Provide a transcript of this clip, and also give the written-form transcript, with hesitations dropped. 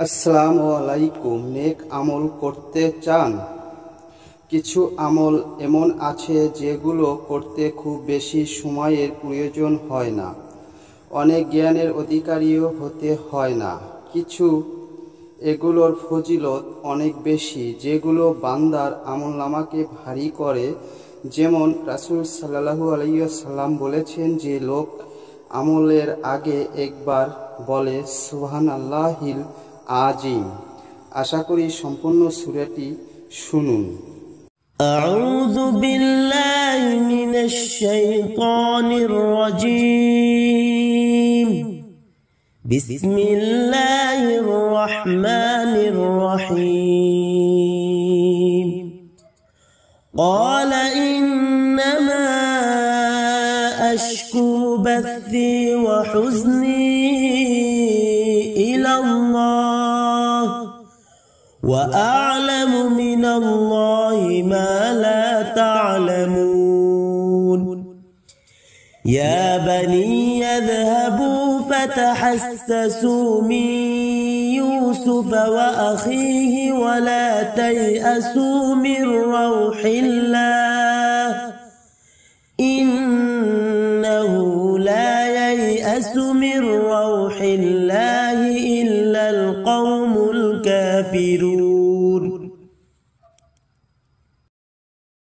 আসসালামু আলাইকুম। নেক আমল করতে চান? কিছু আমল এমন আছে যেগুলো করতে খুব বেশি সময়ের প্রয়োজন হয় না, অনেক জ্ঞানের অধিকারীও হতে হয় না। কিছু এগুলোর ফজিলত অনেক বেশি, যেগুলো বান্দার আমলনামাকে ভারী করে। যেমন রাসূল সাল্লাল্লাহু আলাইহি ওয়াসাল্লাম বলেছেন যে লোক আমলের আগে একবার বলে সুবহানাল্লাহিল আজিম। আশা করি সম্পূর্ণ সূরাটি শুনুন। أعوذ بالله من الشيطان الرجيم. بسم الله الرحمن الرحيم. قال إنما أشكو بثي وحزني إلى الله وأعلم من الله ما لا تعلمون. يا بني اذهبوا فتحسسوا من يوسف وأخيه ولا تيأسوا من روح الله إنه لا ييأس من روح الله إلا القوم الكافرون.